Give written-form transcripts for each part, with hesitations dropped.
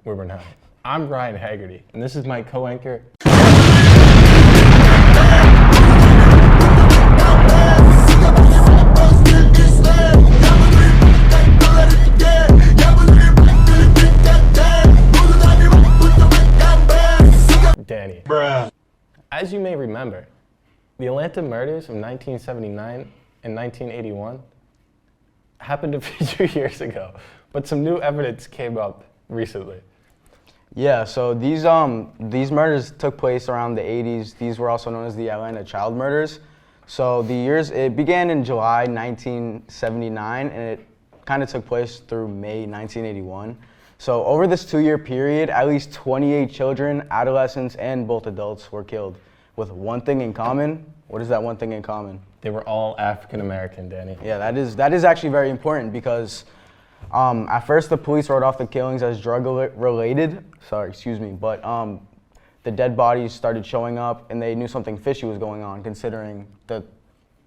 Weber Now. I'm Ryan Haggerty, and this is my co-anchor. Danny. Bruh. As you may remember, the Atlanta murders of 1979 and 1981 happened a few years ago, but some new evidence came up recently. Yeah, so these murders took place around the 80s. These were also known as the Atlanta child murders. So it began in July 1979, and it kind of took place through May 1981. So over this 2-year period, at least 28 children, adolescents, and both adults were killed with one thing in common. What is that one thing in common? They were all African American, Danny. Yeah, that is actually very important because at first the police wrote off the killings as drug-related. But the dead bodies started showing up, and they knew something fishy was going on, considering the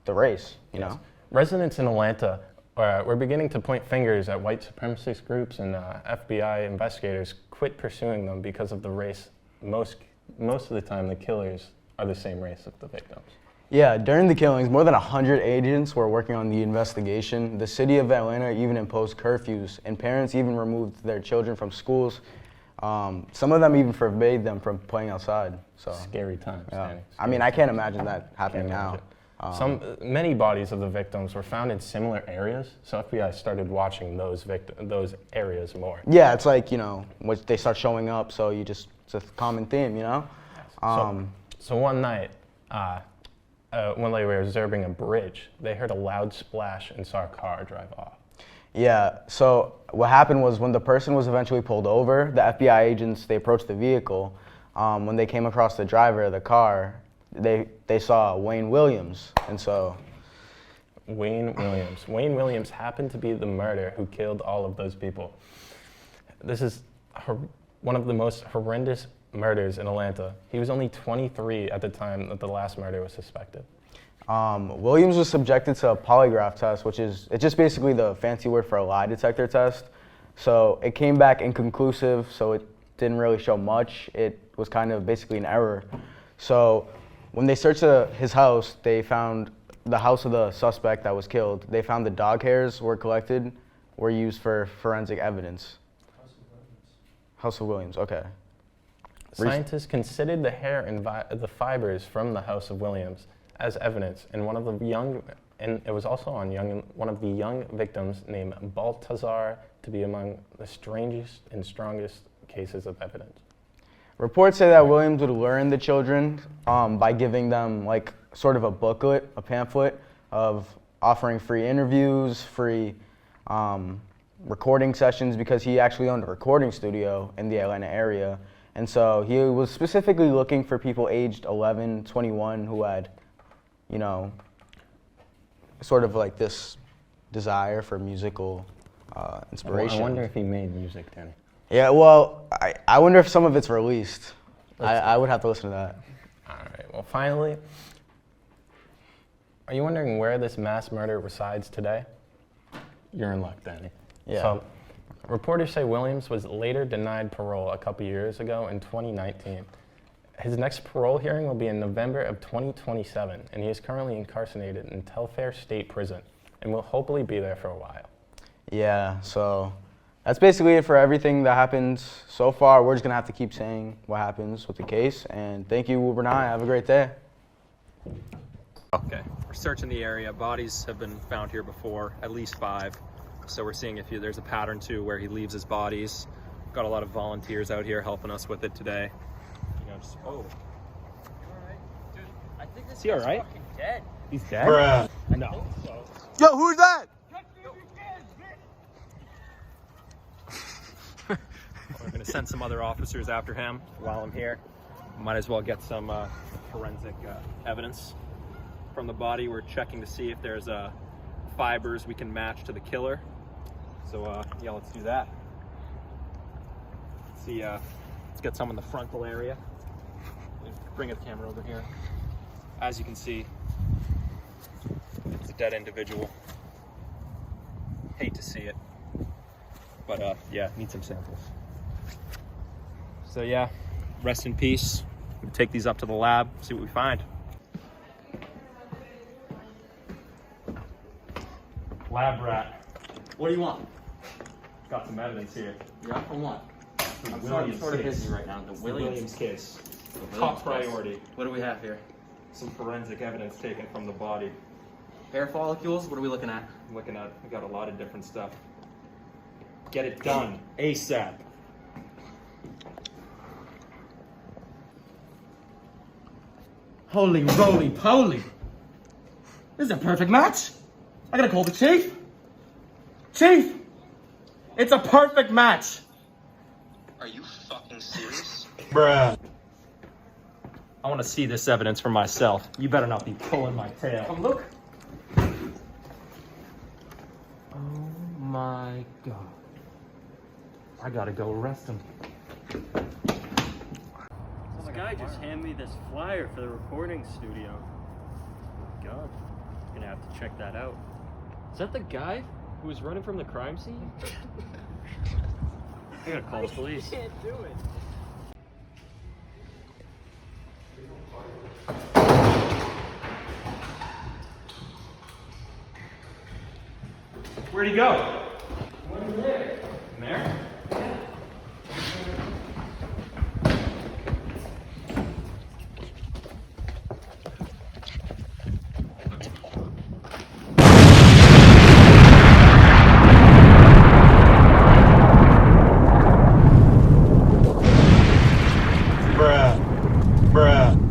race. You know, residents in Atlanta were beginning to point fingers at white supremacist groups, and FBI investigators quit pursuing them because of the race. Most of the time, the killers are the same race of the victims. Yeah, during the killings, more than 100 agents were working on the investigation. The city of Atlanta even imposed curfews, and parents even removed their children from schools. Some of them even forbade them from playing outside. So scary times. Yeah. Danny. I mean, I can't imagine that happening now. Many bodies of the victims were found in similar areas, so FBI started watching those areas more. Yeah, it's like, they start showing up, so it's a common theme, So one night, when they were observing a bridge, they heard a loud splash and saw a car drive off. Yeah, so what happened was when the person was eventually pulled over, the FBI agents, they approached the vehicle. When they came across the driver of the car, they saw Wayne Williams, and so... Wayne Williams happened to be the murderer who killed all of those people. This is one of the most horrendous murders in Atlanta. He was only 23 at the time that the last murder was suspected. Williams was subjected to a polygraph test, it's just basically the fancy word for a lie detector test. So it came back inconclusive, so it didn't really show much. It was kind of basically an error. So when they searched his house, they found the house of the suspect that was killed. They found the dog hairs were used for forensic evidence. House of Williams, okay. Scientists considered the hair and the fibers from the House of Williams as evidence, and it was also on one of the young victims named Baltazar to be among the strangest and strongest cases of evidence. Reports say that Williams would lure the children by giving them sort of a booklet, a pamphlet of offering free interviews, free recording sessions, because he actually owned a recording studio in the Atlanta area. And so he was specifically looking for people aged 11, 21 who had, sort of like this desire for musical inspiration. I wonder if he made music, Danny. Yeah, well, I wonder if some of it's released. I would have to listen to that. All right, well, finally, are you wondering where this mass murder resides today? You're in luck, Danny. Yeah. So, reporters say Williams was later denied parole a couple years ago in 2019. His next parole hearing will be in November of 2027, and he is currently incarcerated in Telfair State Prison and will hopefully be there for a while. Yeah, so that's basically it for everything that happens so far. We're just going to have to keep saying what happens with the case, and thank you, Uber 9. Have a great day. Okay, we're searching the area. Bodies have been found here before, at least 5. So we're seeing if there's a pattern too where he leaves his bodies. Got a lot of volunteers out here helping us with it today. Oh. You alright? Dude, I think this Is he guy's alright? fucking dead. He's dead? Bruh. No. Yo, who's that? We're gonna send some other officers after him while I'm here. Might as well get some forensic evidence from the body. We're checking to see if there's fibers we can match to the killer. So yeah, let's do that. Let's see, let's get some in the frontal area. Bring the camera over here. As you can see, it's a dead individual. Hate to see it, but yeah, need some samples. So yeah, rest in peace. We'll take these up to the lab, see what we find. Lab rat. What do you want? Got some evidence here. Yeah, from what? The I'm Williams sort of case. busy right now. The The Williams. Williams case. The Williams Top case. priority. What do we have here? Some forensic evidence taken from the body. Hair follicles. What are we looking at? We got a lot of different stuff. Get it done ASAP. Holy roly poly! This is a perfect match. I gotta call the chief. Chief, it's a perfect match. Are you fucking serious? Bruh. I want to see this evidence for myself. You better not be pulling my tail. Come look. Oh my god. I gotta go arrest him. This guy just handed me this flyer for the recording studio. Oh my god. I'm gonna have to check that out. Is that the guy who was running from the crime scene? I gotta call the police. Can't do it. Where'd he go? In there. In there? Bruh.